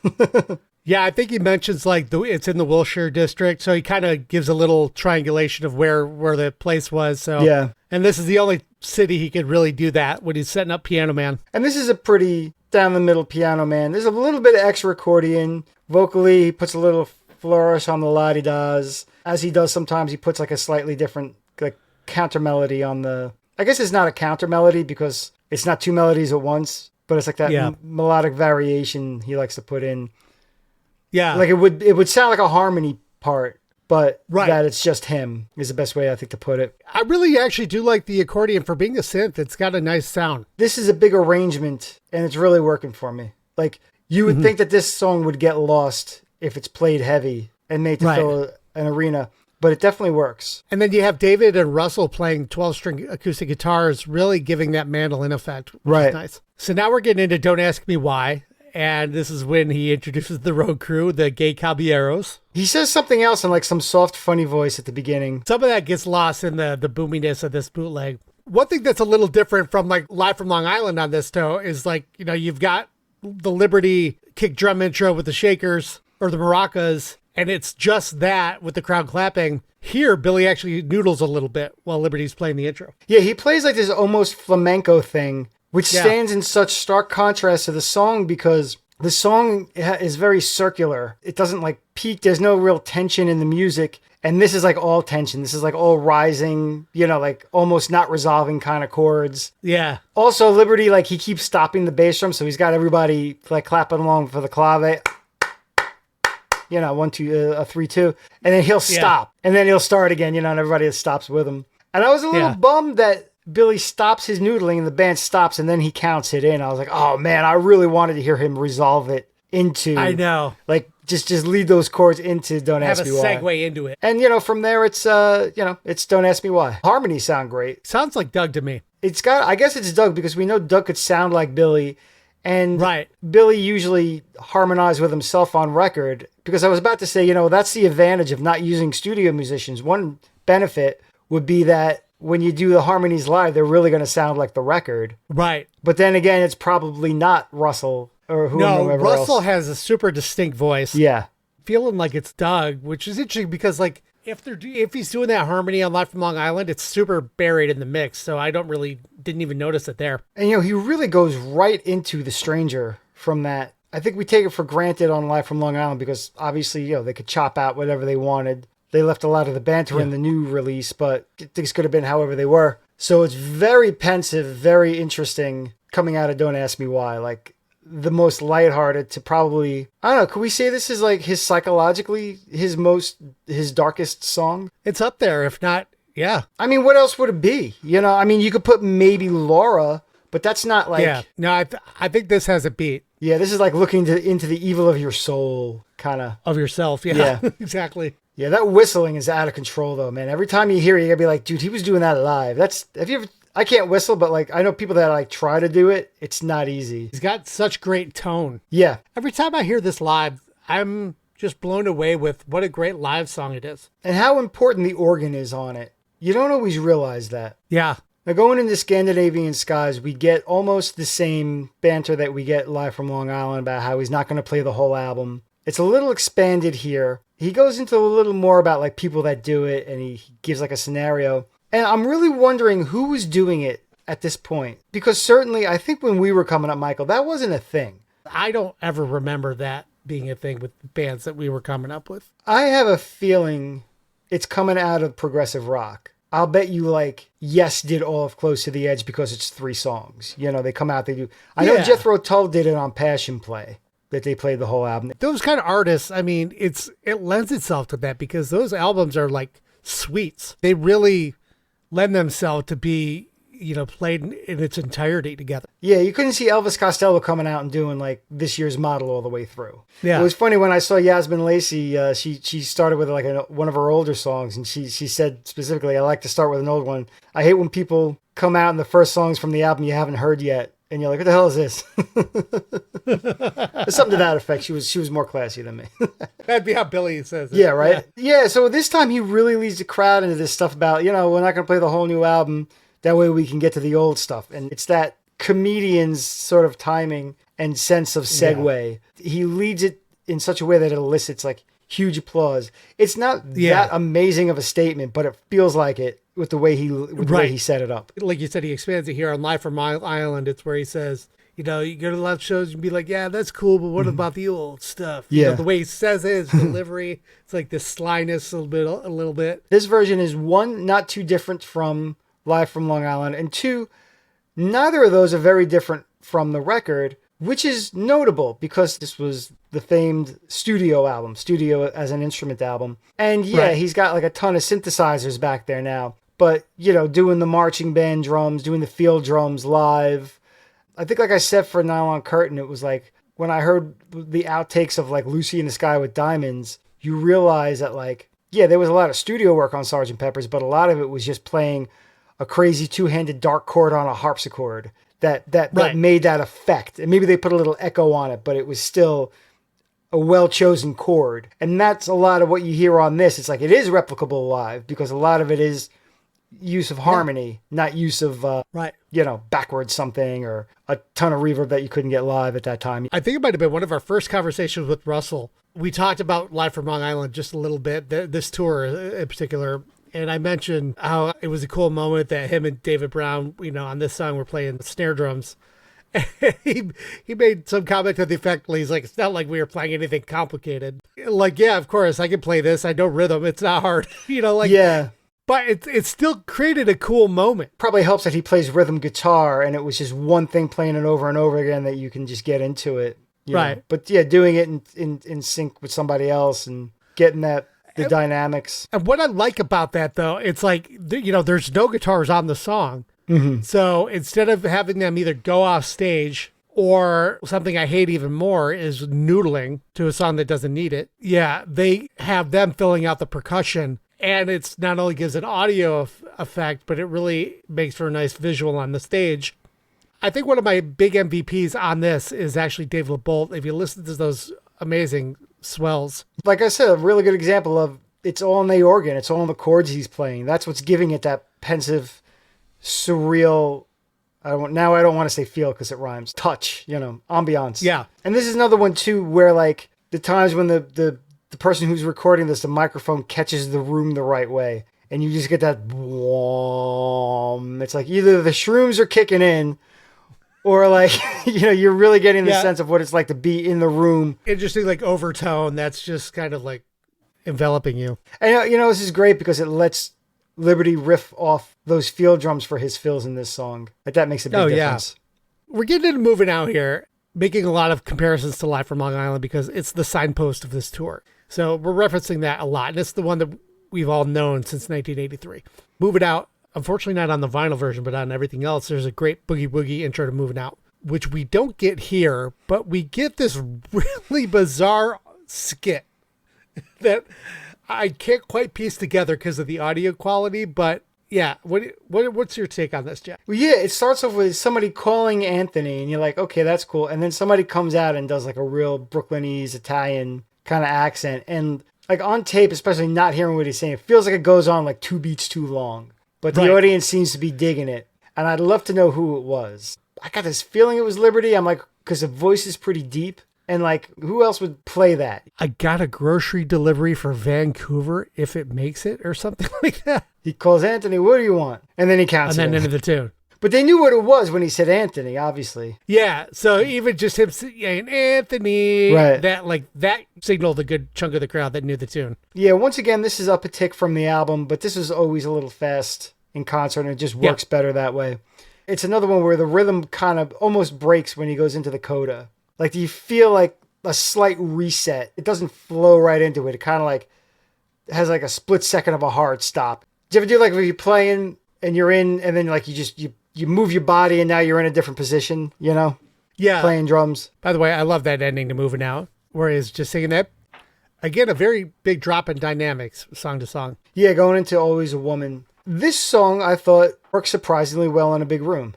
Yeah, I think he mentions like it's in the Wilshire district, so he kind of gives a little triangulation of where the place was. So yeah, and this is the only city he could really do that when he's setting up Piano Man. And this is a pretty down the middle Piano Man. There's a little bit of extra accordion. Vocally, he puts a little flourish on the la-di-das. As he does sometimes, he puts like a slightly different like counter melody on the. I guess it's not a counter melody because it's not 2 melodies at once, but it's like that melodic variation he likes to put in. Yeah. Like it would sound like a harmony part, but that it's just him is the best way I think to put it. I really actually do like the accordion for being a synth. It's got a nice sound. This is a big arrangement and it's really working for me. Like you would think that this song would get lost if it's played heavy and made to fill an arena, but it definitely works. And then you have David and Russell playing 12-string acoustic guitars, really giving that mandolin effect, which is nice. So now we're getting into Don't Ask Me Why. And this is when he introduces the road crew, the Gay Caballeros. He says something else in like some soft, funny voice at the beginning. Some of that gets lost in the boominess of this bootleg. One thing that's a little different from like Live from Long Island on this, though, is like, you've got the Liberty kick drum intro with the shakers or the maracas, and it's just that with the crowd clapping. Here, Billy actually noodles a little bit while Liberty's playing the intro. Yeah, he plays like this almost flamenco thing which Yeah. stands in such stark contrast to the song because the song is very circular. It doesn't like peak. There's no real tension in the music. And this is like all tension. This is like all rising, like almost not resolving kind of chords. Yeah. Also, Liberty, like he keeps stopping the bass drum. So he's got everybody like clapping along for the clave. 1, 2, 3, 2. And then he'll stop. And then he'll start again, and everybody stops with him. And I was a little bummed that Billy stops his noodling and the band stops and then he counts it in. I was like, oh man, I really wanted to hear him resolve it into. I know. Like just lead those chords into Don't Have Ask a Me Why. segue into it. And from there it's it's Don't Ask Me Why. Harmonies sound great. Sounds like Doug to me. I guess it's Doug because we know Doug could sound like Billy. And Right. Billy usually harmonized with himself on record because I was about to say, that's the advantage of not using studio musicians. One benefit would be that when you do the harmonies live, they're really going to sound like the record. Right. But then again, it's probably not Russell or whoever Russell else. has a super distinct voice. Yeah. Feeling like it's Doug, which is interesting because like if he's doing that harmony on Live from Long Island, it's super buried in the mix. So I didn't even notice it there. And he really goes right into The Stranger from that. I think we take it for granted on Live from Long Island because obviously, they could chop out whatever they wanted. They left a lot of the banter in the new release, but things could have been however they were. So it's very pensive, very interesting coming out of Don't Ask Me Why. Like the most lighthearted to probably, I don't know, could we say this is like his psychologically, his darkest song? It's up there, if not, yeah. I mean, what else would it be? You could put maybe Laura, but that's not like... Yeah, no, I think this has a beat. Yeah, this is like looking into the evil of your soul, kind of. Of yourself, yeah. Yeah. Exactly. Yeah, that whistling is out of control though, man. Every time you hear it, you gotta be like, dude, he was doing that live. I can't whistle, but like, I know people that like try to do it. It's not easy. He's got such great tone. Yeah. Every time I hear this live, I'm just blown away with what a great live song it is. And how important the organ is on it. You don't always realize that. Yeah. Now, going into Scandinavian Skies, we get almost the same banter that we get live from Long Island about how he's not going to play the whole album. It's a little expanded here. He goes into a little more about like people that do it, and he gives like a scenario. And I'm really wondering who was doing it at this point. Because certainly, I think when we were coming up, Michael, that wasn't a thing. I don't ever remember that being a thing with bands that we were coming up with. I have a feeling it's coming out of progressive rock. I'll bet you like Yes did all of Close to the Edge because it's 3 songs. They come out, they do. I know Jethro Tull did it on Passion Play, that they played the whole album. Those kind of artists, I mean, it lends itself to that because those albums are like suites. They really lend themselves to be, played in its entirety together. Yeah, you couldn't see Elvis Costello coming out and doing like this year's Model all the way through. Yeah. It was funny when I saw Yasmin Lacey, she started with like one of her older songs, and she said specifically, I like to start with an old one. I hate when people come out and the first songs from the album you haven't heard yet. And you're like, what the hell is this? Something to that effect. She was more classy than me. That'd be how Billy says it. Yeah, right? Yeah, so this time he really leads the crowd into this stuff about, we're not going to play the whole new album. That way we can get to the old stuff. And it's that comedian's sort of timing and sense of segue. Yeah. He leads it in such a way that it elicits like huge applause. It's not that amazing of a statement, but it feels like it with the way he set it up. Like you said, he expands it here on Live from Island. It's where he says, you go to live shows and be like, yeah, that's cool, but what about the old stuff? Yeah. The way he says his delivery, it's like this slyness a little bit. This version is 1, not too different from Live from Long Island, and 2, neither of those are very different from the record, which is notable because this was the famed studio as an instrument album. And he's got like a ton of synthesizers back there now. But, doing the marching band drums, doing the field drums live. I think, like I said, for Nylon Curtain, it was like when I heard the outtakes of like Lucy in the Sky with Diamonds, you realize that like, there was a lot of studio work on Sgt. Pepper's, but a lot of it was just playing a crazy 2-handed dark chord on a harpsichord that made that effect. And maybe they put a little echo on it, but it was still a well-chosen chord. And that's a lot of what you hear on this. It's like it is replicable live because a lot of it is use of harmony, not use of backwards something or a ton of reverb that you couldn't get live at that time. I think it might have been one of our first conversations with Russell. We talked about Live from Long Island just a little bit, this tour in particular, And I mentioned how it was a cool moment that him and David Brown, on this song were playing snare drums. he made some comment to the effect, he's like, it's not like we were playing anything complicated. Like, yeah, of course, I can play this. I know rhythm. It's not hard. Yeah. But it still created a cool moment. Probably helps that he plays rhythm guitar and it was just one thing playing it over and over again that you can just get into it. Right. Know. But yeah, doing it in sync with somebody else and getting the dynamics. And what I like about that, though, it's like, there's no guitars on the song. Mm-hmm. So instead of having them either go off stage or something I hate even more is noodling to a song that doesn't need it. Yeah, they have them filling out the percussion. And it's not only gives an audio effect, but it really makes for a nice visual on the stage. I think one of my big MVPs on this is actually Dave Lebolt. If you listen to those amazing swells. Like I said, a really good example of it's all in the organ. It's all in the chords he's playing. That's what's giving it that pensive, surreal, I don't want to say feel because it rhymes, touch, ambiance. Yeah. And this is another one too where like the times when the person who's recording this, the microphone catches the room the right way. And you just get that it's like either the shrooms are kicking in or like, you're really getting the sense of what it's like to be in the room. Interesting, like overtone. That's just kind of like enveloping you. And this is great because it lets Liberty riff off those field drums for his fills in this song. Like that makes a big difference. Yeah. We're getting into Moving Out here, making a lot of comparisons to Live from Long Island because it's the signpost of this tour. So we're referencing that a lot. And it's the one that we've all known since 1983. Moving Out, unfortunately not on the vinyl version, but on everything else, there's a great boogie woogie intro to Moving Out, which we don't get here, but we get this really bizarre skit that I can't quite piece together because of the audio quality, but yeah. What's your take on this, Jack? Well, yeah, it starts off with somebody calling Anthony and you're like, okay, that's cool. And then somebody comes out and does like a real Brooklynese Italian kind of accent. And like on tape, especially not hearing what he's saying, it feels like it goes on like 2 beats too long. But the audience seems to be digging it. And I'd love to know who it was. I got this feeling it was Liberty. I'm like, because the voice is pretty deep. And like, who else would play that? I got a grocery delivery for Vancouver if it makes it or something like that. He calls Anthony, what do you want? And then he counts and then into the tune. But they knew what it was when he said Anthony, obviously. Yeah, so even just him saying Anthony, right. that signaled a good chunk of the crowd that knew the tune. Yeah, once again, this is up a tick from the album, but this is always a little fast in concert, and it just works better that way. It's another one where the rhythm kind of almost breaks when he goes into the coda. Like, do you feel like a slight reset? It doesn't flow right into it. It kind of like has like a split second of a hard stop. Do you ever do like when you're playing and you're in, and then like you move your body and now you're in a different position, Yeah. Playing drums. By the way, I love that ending to Moving Out, where he's just singing that. Again, a very big drop in dynamics, song to song. Yeah, going into Always a Woman. This song, I thought, works surprisingly well in a big room.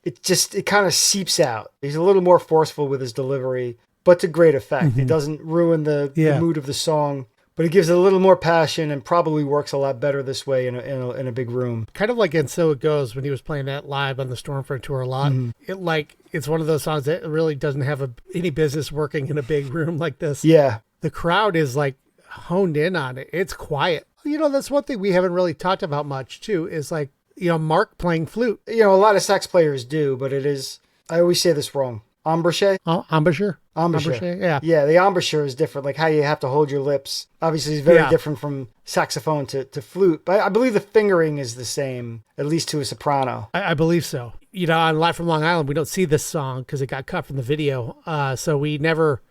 It kind of seeps out. He's a little more forceful with his delivery, but to great effect. Mm-hmm. It doesn't ruin the mood of the song, but it gives it a little more passion and probably works a lot better this way in a big room. Kind of like in So It Goes when he was playing that live on the Stormfront tour a lot. Mm-hmm. It's one of those songs that really doesn't have any business working in a big room like this. Yeah. The crowd is like honed in on it. It's quiet. That's one thing we haven't really talked about much too, is like, Mark playing flute. A lot of sax players do, but it is, I always say this wrong. Embouchure? Embouchure? Embouchure. Yeah. Yeah, the embouchure is different, like how you have to hold your lips. Obviously, it's very different from saxophone to flute, but I believe the fingering is the same, at least to a soprano. I believe so. On Live from Long Island, we don't see this song because it got cut from the video. So we never,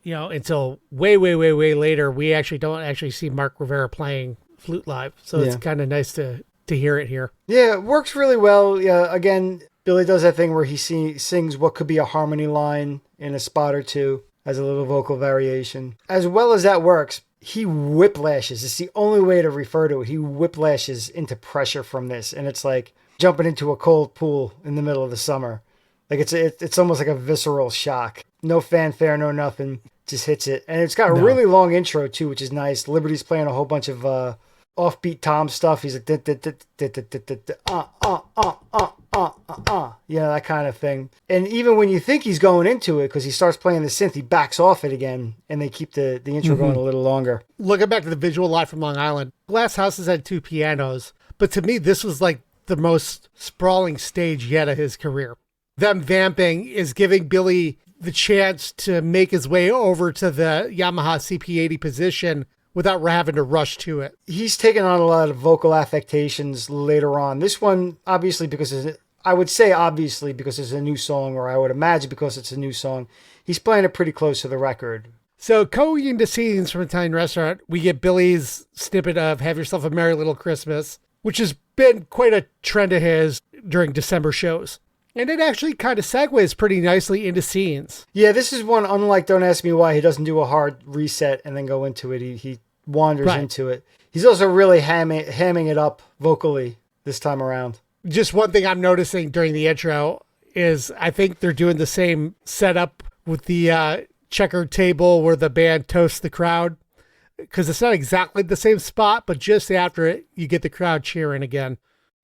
until way, way, way, way later, we don't actually see Mark Rivera playing flute live. So it's kind of nice to hear it here. Yeah, it works really well. Yeah, again, Billy does that thing where he sings what could be a harmony line in a spot or two as a little vocal variation. As well as that works, he whiplashes. It's the only way to refer to it. He whiplashes into pressure from this, and it's like jumping into a cold pool in the middle of the summer. Like it's almost like a visceral shock. No fanfare, no nothing. Just hits it. And it's got a really long intro too, which is nice. Liberty's playing a whole bunch of offbeat tom stuff. He's like you know, that kind of thing. And even when you think he's going into it, because he starts playing the synth, he backs off it again, and they keep the intro going a little longer. Looking back to the visual live from Long Island, Glass Houses had 2 pianos, but to me this was like the most sprawling stage yet of his career. Them vamping is giving Billy the chance to make his way over to the Yamaha CP80 position without having to rush to it. He's taken on a lot of vocal affectations later on. This one, obviously, because I would say obviously because it's a new song, or I would imagine because it's a new song, he's playing it pretty close to the record. So going into scenes from Italian Restaurant, we get Billy's snippet of Have Yourself a Merry Little Christmas, which has been quite a trend of his during December shows. And it actually kind of segues pretty nicely into scenes. Yeah, this is one, unlike Don't Ask Me Why, he doesn't do a hard reset and then go into it. He wanders into it. He's also really hamming it up vocally this time around. Just one thing I'm noticing during the intro is I think they're doing the same setup with the checkered table where the band toasts the crowd. Because it's not exactly the same spot, but just after it, you get the crowd cheering again.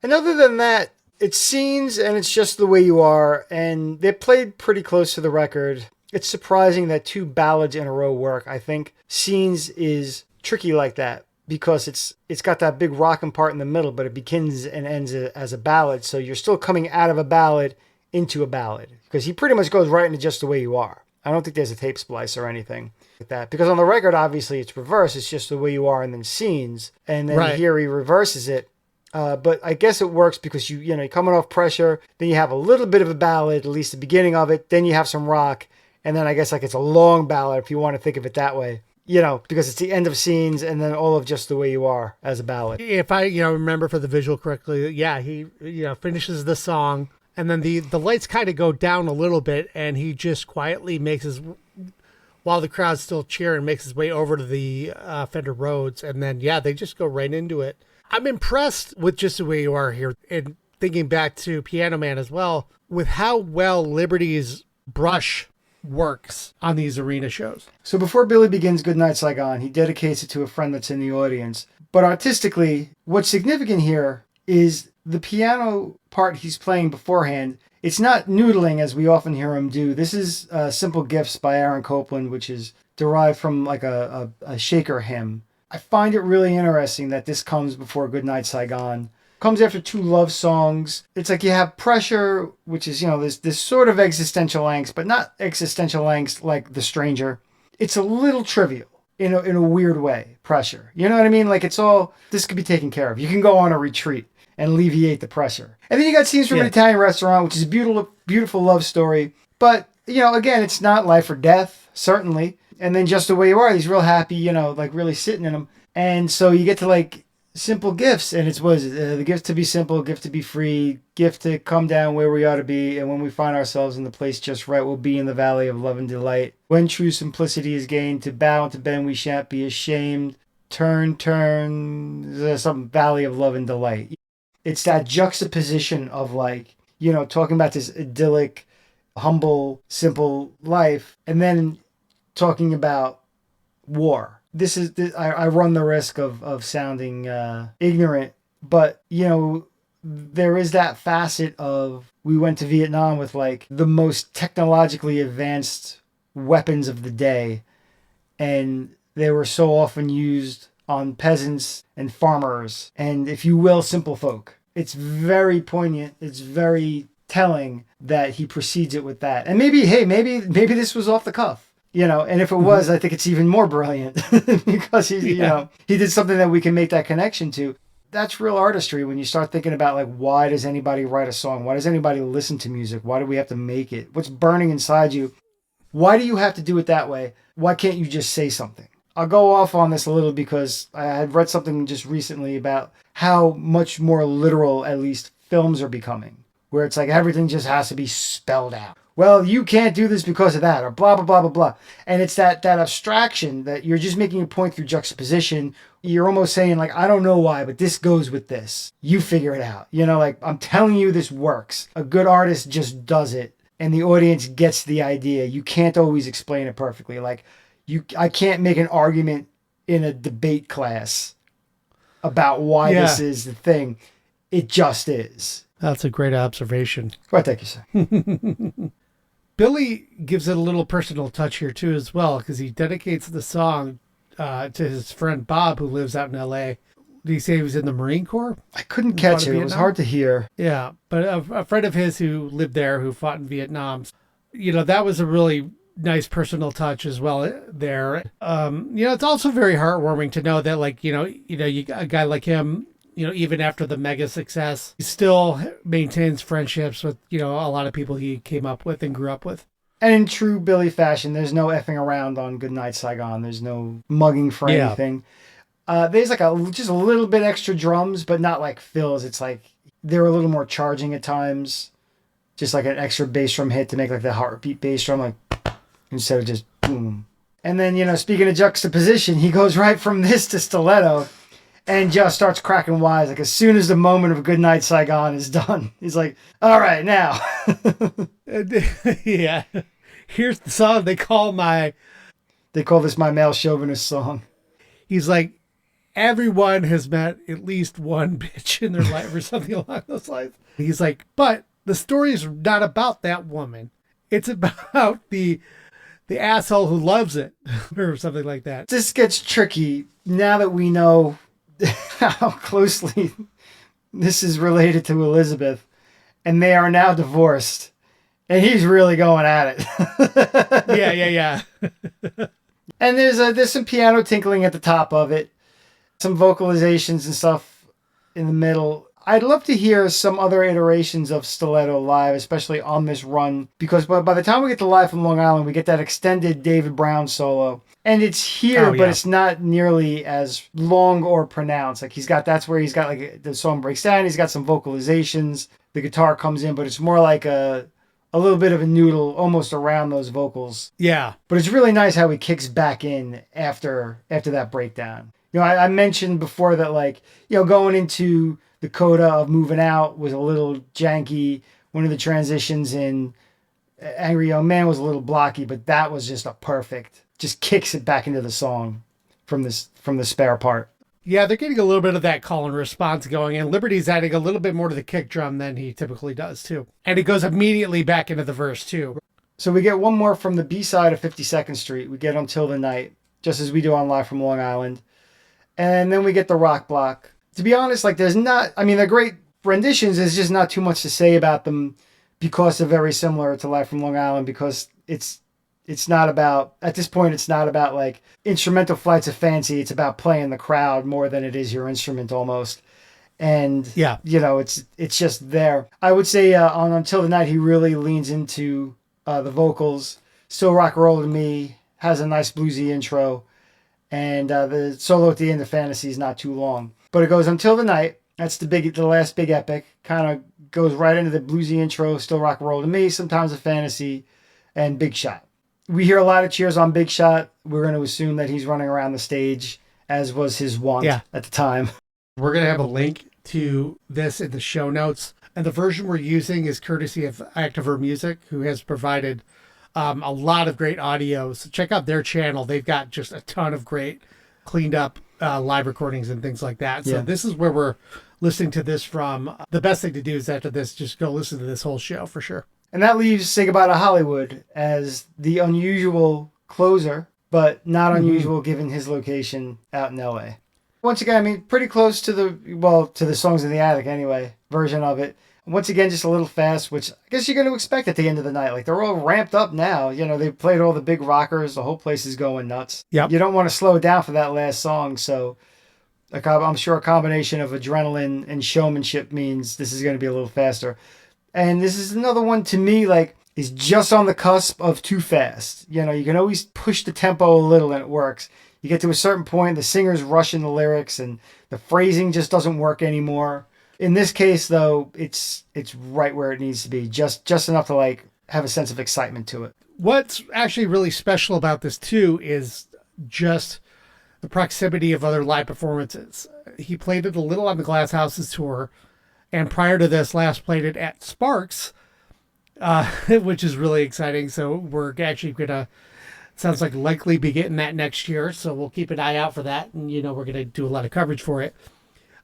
And other than that, it's scenes and it's Just the Way You Are, and they played pretty close to the record. It's surprising that 2 ballads in a row work. I think Scenes is tricky like that because it's got that big rockin' part in the middle, but it begins and ends as a ballad, so you're still coming out of a ballad into a ballad because he pretty much goes right into Just the Way You Are. I don't think there's a tape splice or anything like that, because on the record, obviously, it's reverse. It's Just the Way You Are and then Scenes, and then here he reverses it. But I guess it works because you're coming off Pressure, then you have a little bit of a ballad, at least the beginning of it, then you have some rock, and then I guess like it's a long ballad if you want to think of it that way, because it's the end of Scenes and then all of Just the Way You Are as a ballad. If I remember for the visual correctly, yeah, he finishes the song and then the lights kind of go down a little bit and he just quietly while the crowd's still cheering, makes his way over to the Fender Rhodes, and then they just go right into it. I'm impressed with Just the Way You Are here, and thinking back to Piano Man as well, with how well Liberty's brush works on these arena shows. So before Billy begins Goodnight Saigon, he dedicates it to a friend that's in the audience. But artistically, what's significant here is the piano part he's playing beforehand. It's not noodling as we often hear him do. This is Simple Gifts by Aaron Copland, which is derived from like a shaker hymn. I find it really interesting that this comes before Goodnight Saigon. Comes after 2 love songs. It's like you have Pressure, which is, this sort of existential angst, but not existential angst like The Stranger. It's a little trivial in a weird way, Pressure. You know what I mean? Like it's all, this could be taken care of. You can go on a retreat and alleviate the pressure. And then you got Scenes from an Italian Restaurant, which is a beautiful, beautiful love story. But, again, it's not life or death, certainly. And then Just the Way You Are, he's real happy, like really sitting in them. And so you get to like Simple Gifts, and it's the gift to be simple, gift to be free, gift to come down where we ought to be, and when we find ourselves in the place just right, we'll be in the valley of love and delight. When true simplicity is gained, to bow and to bend we shan't be ashamed. Turn, some valley of love and delight. It's that juxtaposition of like, talking about this idyllic, humble, simple life, and then talking about war. I run the risk of sounding ignorant, but there is that facet of, we went to Vietnam with like the most technologically advanced weapons of the day, and they were so often used on peasants and farmers and, if you will, simple folk. It's very poignant. It's very telling that he precedes it with that. And maybe this was off the cuff. And if it was, I think it's even more brilliant because he did something that we can make that connection to. That's real artistry when you start thinking about like, why does anybody write a song? Why does anybody listen to music? Why do we have to make it? What's burning inside you? Why do you have to do it that way? Why can't you just say something? I'll go off on this a little because I had read something just recently about how much more literal, at least, films are becoming, where it's like everything just has to be spelled out. Well, you can't do this because of that, or blah, blah, blah, blah, blah. And it's that abstraction that you're just making a point through juxtaposition. You're almost saying, like, I don't know why, but this goes with this. You figure it out. Like, I'm telling you this works. A good artist just does it, and the audience gets the idea. You can't always explain it perfectly. Like, I can't make an argument in a debate class about why Yeah. this is the thing. It just is. That's a great observation. Well, thank you, sir. Billy gives it a little personal touch here too, as well, because he dedicates the song to his friend Bob, who lives out in L.A. Did he say he was in the Marine Corps? I couldn't Fought catch in it. It was Vietnam? hard to hear. Yeah, but a friend of his who lived there, who fought in Vietnam, that was a really nice personal touch as well there. It's also very heartwarming to know that, like, a guy like him, even after the mega success, he still maintains friendships with, a lot of people he came up with and grew up with. And in true Billy fashion, there's no effing around on Goodnight Saigon. There's no mugging for Yeah. anything. There's like just a little bit extra drums, but not like fills. It's like they're a little more charging at times. Just like an extra bass drum hit to make like the heartbeat bass drum, like instead of just boom. And then, speaking of juxtaposition, he goes right from this to stiletto and just starts cracking wise. Like as soon as the moment of Goodnight Saigon is done, he's like, all right, now. Yeah. Here's the song they call this my male chauvinist song. he's like, everyone has met at least one bitch in their life or something along those lines. He's like, but the story is not about that woman. It's about the asshole who loves it or something like that. This gets tricky now that we know how closely this is related to Elizabeth, and they are now divorced, and he's really going at it. Yeah. And there's some piano tinkling at the top of it, some vocalizations and stuff in the middle. I'd love to hear some other iterations of stiletto live, especially on this run, because by the time we get to Live from Long Island, we get that extended David Brown solo. And it's here, but it's not nearly as long or pronounced. Like that's where he's got like the song breaks down, he's got some vocalizations, the guitar comes in, but it's more like a little bit of a noodle almost around those vocals. Yeah. But it's really nice how he kicks back in after that breakdown. I mentioned before that, like, going into the coda of Moving Out was a little janky. One of the transitions in Angry Young Man was a little blocky, but that was just just kicks it back into the song from the spare part. Yeah, they're getting a little bit of that call and response going, and Liberty's adding a little bit more to the kick drum than he typically does, too. And it goes immediately back into the verse, too. So we get one more from the B-side of 52nd Street. We get Until the Night, just as we do on Live from Long Island. And then we get the rock block. To be honest, like they're great renditions. There's just not too much to say about them because they're very similar to Live from Long Island, because it's not about, at this point, it's not about like instrumental flights of fancy. It's about playing the crowd more than it is your instrument almost. And, yeah, it's just there. I would say on Until the Night, he really leans into the vocals. Still Rock and Roll to Me has a nice bluesy intro. And the solo at the end of Fantasy is not too long. But it goes Until the Night. That's the last big epic. Kind of goes right into the bluesy intro. Still Rock and Roll to Me. Sometimes a Fantasy. And Big Shot. We hear a lot of cheers on Big Shot. We're going to assume that he's running around the stage, as was his wont at the time. We're going to have a link to this in the show notes. And the version we're using is courtesy of Activer Music, who has provided a lot of great audio. So check out their channel. They've got just a ton of great cleaned up live recordings and things like that. So this is where we're listening to this from. The best thing to do is after this, just go listen to this whole show for sure. And that leaves Say Goodbye to Hollywood as the unusual closer, but not unusual given his location out in LA. Once again, pretty close to the Songs in the Attic anyway, version of it. Once again, just a little fast, which I guess you're going to expect at the end of the night. Like, they're all ramped up now. They've played all the big rockers. The whole place is going nuts. Yep. You don't want to slow it down for that last song. So I'm sure a combination of adrenaline and showmanship means this is going to be a little faster. And this is another one to me, like, is just on the cusp of too fast. You can always push the tempo a little and it works. You get to a certain point, the singer's rushing the lyrics and the phrasing just doesn't work anymore. In this case, though, it's right where it needs to be, just enough to like have a sense of excitement to it. What's actually really special about this too is just the proximity of other live performances. He played it a little on the Glass Houses tour, and prior to this, last played it at Sparks, which is really exciting. So we're actually gonna, sounds like likely be getting that next year. So we'll keep an eye out for that, and we're gonna do a lot of coverage for it.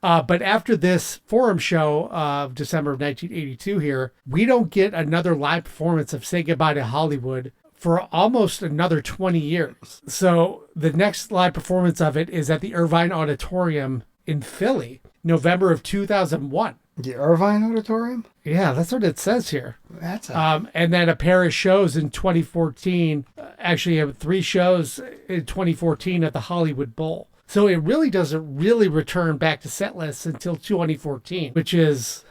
But after this Forum show of December of 1982 here, we don't get another live performance of Say Goodbye to Hollywood for almost another 20 years. So the next live performance of it is at the Irvine Auditorium in Philly, November of 2001. The Irvine Auditorium? Yeah, that's what it says here. That's a... And then a pair of shows in 2014. Actually, you have 3 shows in 2014 at the Hollywood Bowl. So it really doesn't really return back to Setlist until 2014, which is,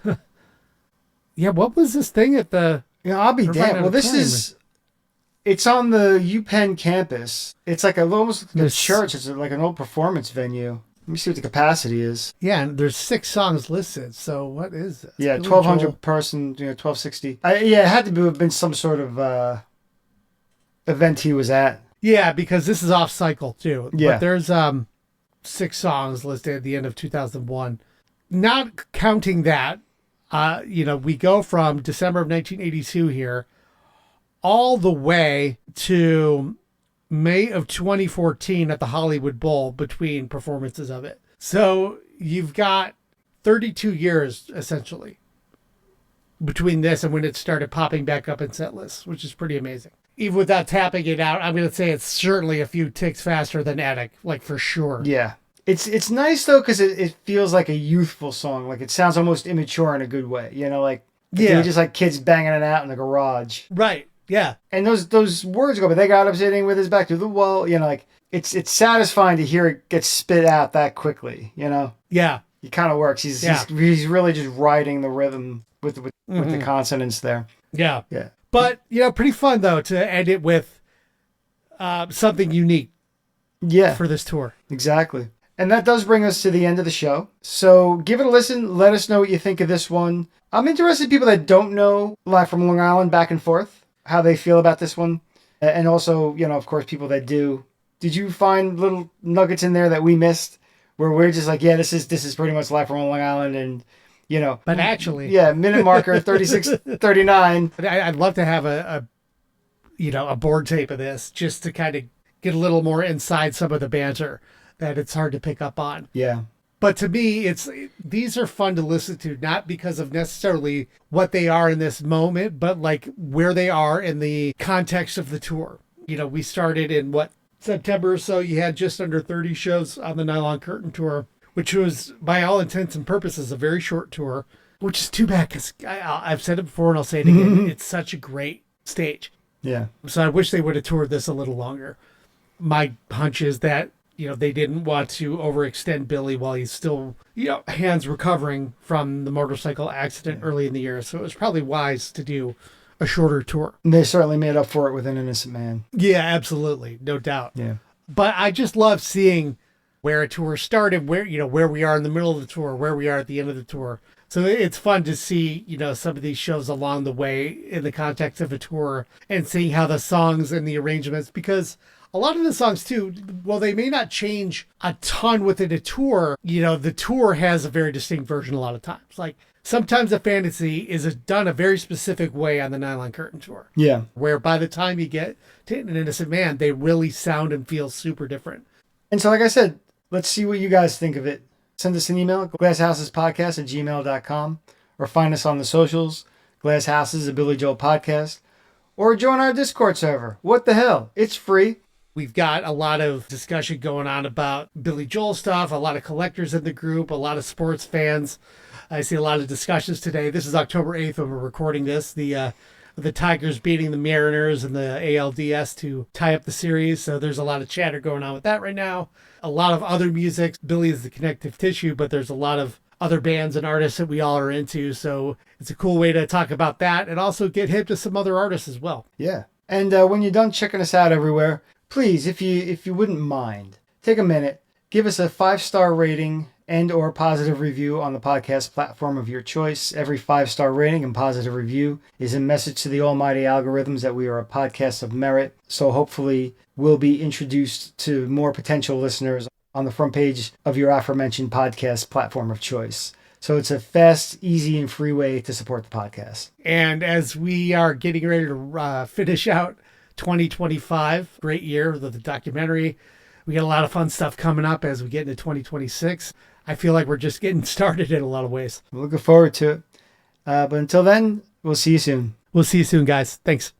yeah, what was this thing at the... Yeah, I'll be Irvine damned. Well, this Auditorium? is... It's on the UPenn campus. It's like almost like a This- church. It's like an old performance venue. Let me see what the capacity is. Yeah, and there's 6 songs listed. So what is this? Yeah, Billy 1,200 Joel. person, 1,260. Yeah, it had to have been some sort of event he was at. Yeah, because this is off cycle too. Yeah. But there's 6 songs listed at the end of 2001. Not counting that, we go from December of 1982 here all the way to May of 2014 at the Hollywood Bowl between performances of it. So you've got 32 years essentially between this and when it started popping back up in set lists, which is pretty amazing. Even without tapping it out, I'm going to say it's certainly a few ticks faster than Attic, like for sure. Yeah. It's nice though because it feels like a youthful song. Like it sounds almost immature in a good way. Like they're just like kids banging it out in the garage. Right. Yeah. And those words go, but they got him sitting with his back to the wall. Like it's satisfying to hear it get spit out that quickly. Yeah. It kind of works. He's really just riding the rhythm with the consonants there. Yeah. Yeah. But, pretty fun though to end it with something unique Yeah. for this tour. Exactly. And that does bring us to the end of the show. So give it a listen. Let us know what you think of this one. I'm interested in people that don't know Live from Long Island Back and Forth, how they feel about this one. And also, of course, people that do. Did you find little nuggets in there that we missed where we're just like, yeah, this is pretty much Live from Long Island and, But actually, yeah, minute marker 36:39. I'd love to have a board tape of this just to kind of get a little more inside some of the banter that it's hard to pick up on. Yeah. But to me, these are fun to listen to, not because of necessarily what they are in this moment, but like where they are in the context of the tour. We started in September or so. You had just under 30 shows on the Nylon Curtain Tour, which was by all intents and purposes a very short tour, which is too bad because I've said it before and I'll say it again. It's such a great stage. Yeah. So I wish they would have toured this a little longer. My hunch is that they didn't want to overextend Billy while he's still, hands recovering from the motorcycle accident early in the year. So it was probably wise to do a shorter tour. And they certainly made up for it with An Innocent Man. Yeah, absolutely. No doubt. Yeah. But I just love seeing where a tour started, where we are in the middle of the tour, where we are at the end of the tour. So it's fun to see, some of these shows along the way in the context of a tour and seeing how the songs and the arrangements, because a lot of the songs too, well, they may not change a ton within a tour. The tour has a very distinct version a lot of times. Like sometimes a fantasy is done a very specific way on the Nylon Curtain Tour. Yeah. Where by the time you get to An Innocent Man, they really sound and feel super different. And so, like I said, let's see what you guys think of it. Send us an email, glasshousespodcast@gmail.com, or find us on the socials, Glass Houses, a Billy Joel podcast, or join our Discord server. What the hell? It's free. We've got a lot of discussion going on about Billy Joel stuff, a lot of collectors in the group, a lot of sports fans. I see a lot of discussions today. This is October 8th when we're recording this. The Tigers beating the Mariners and the ALDS to tie up the series. So there's a lot of chatter going on with that right now. A lot of other music. Billy is the connective tissue, but there's a lot of other bands and artists that we all are into. So it's a cool way to talk about that and also get hip to some other artists as well. Yeah. And when you're done checking us out everywhere, please, if you wouldn't mind, take a minute, give us a 5-star rating and or positive review on the podcast platform of your choice. Every 5-star rating and positive review is a message to the almighty algorithms that we are a podcast of merit. So hopefully we'll be introduced to more potential listeners on the front page of your aforementioned podcast platform of choice. So it's a fast, easy, and free way to support the podcast. And as we are getting ready to finish out 2025, great year with the documentary, We got a lot of fun stuff coming up as we get into 2026. I feel like we're just getting started in a lot of ways. I'm looking forward to it. But until then, we'll see you soon. We'll see you soon, guys. Thanks.